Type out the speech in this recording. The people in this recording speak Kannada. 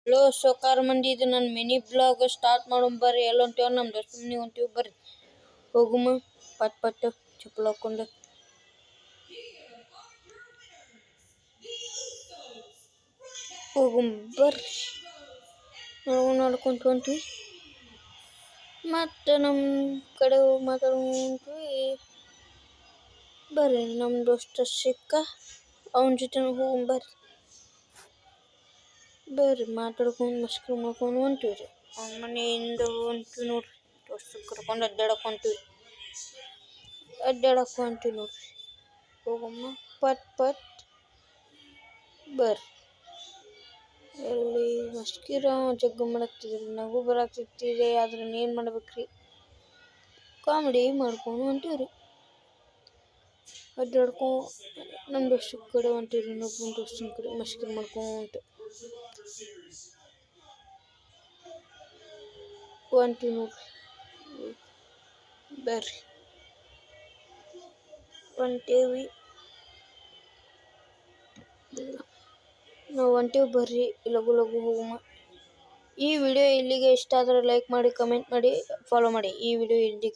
ಹಲೋ ಸೋಕಾರ ಮಂದಿ, ಇದು ನನ್ನ ಮಿನಿ ಬ್ಲಾಗ್ ಸ್ಟಾರ್ಟ್ ಮಾಡೋಣ ಬರ್ರಿ. ಎಲ್ಲ ಹೊಂಟೇವ್ ನಮ್ಮ ದೋಸ್ತ ಮನೆ ಹೊಂಟೀವಿ ಬರ್ರಿ, ಹೋಗುಮ ಪಟ್ ಪಟ್ ಚಪ್ಪಲ್ ಹಾಕೊಂಡು ಹೋಗುಮ ಬರ್ರಿ. ನಾವು ನಡ್ಕೊಂತ ಹೊಂಟ್ವಿ, ಮತ್ತು ನಮ್ಮ ಕಡೆ ಹೋಗಿ ಮಾತಾಡ್ಕೊಂಡ್ವಿ ಬರ್ರಿ. ನಮ್ಮ ದೋಸ್ತ ಸಿಕ್ಕ, ಅವನ ಜೊತೆ ಹೋಗುಮ ಬರ್ರಿ. ಬರ್ರಿ ಮಾತಾಡ್ಕೊಂಡು ಮಸ್ಕರಿ ಮಾಡ್ಕೊಂಡು ಹೊಂಟೀವಿ ರೀ. ಅವ್ನ ಮನೆಯಿಂದ ಹೊಂಟೀವಿ ನೋಡ್ರಿ, ದೋಸ್ತ ಕರ್ಕೊಂಡು ಅಡ್ಡಾಡಕ್ಕೆ ಹೊಂಟೀವಿ ನೋಡ್ರಿ. ಹೋಗಮ್ಮ ಪಟ್ ಪಟ್ ಬರ್ರಿ. ಎಲ್ಲಿ ಮಸ್ಕಿರ ಜಗ್ಗು ಮಾಡಾಕ್ತಿದ್ರಿ, ನಗು ಬರಾಕ್ತಿರ್ತೀರಿ, ಆದ್ರೆ ಏನು ಮಾಡ್ಬೇಕ್ರಿ, ಕಾಮಿಡಿ ಮಾಡ್ಕೊಂಡು ಹೊಂಟೀವಿ ರೀ. ಅಡ್ಡಾಡ್ಕೊಂಡು ನಮ್ಮ ದೋಸ್ತ ಕಡೆ ಹೊಂಟೀವಿ, ಇನ್ನೊಬ್ಬನ ದೋಸ್ತನ ಕಡೆ ಮಸ್ಕರಿ ಮಾಡ್ಕೊಂಡು ಹೊಂಟೀವಿ ನೋಡ್ರಿ. ಬರ್ರಿ ಹೊಂಟೇವಿ, ನಾವು ಹೊಂಟೇವಿ ಬರ್ರಿ, ಲಗು ಲಗು ಹೋಗುಮ. ಈ ವಿಡಿಯೋ ಇಲ್ಲಿಗೆ ಇಷ್ಟ ಆದರೆ ಲೈಕ್ ಮಾಡಿ, ಕಮೆಂಟ್ ಮಾಡಿ, ಫಾಲೋ ಮಾಡಿ. ಈ ವಿಡಿಯೋ ಇಲ್ಲಿಗೆ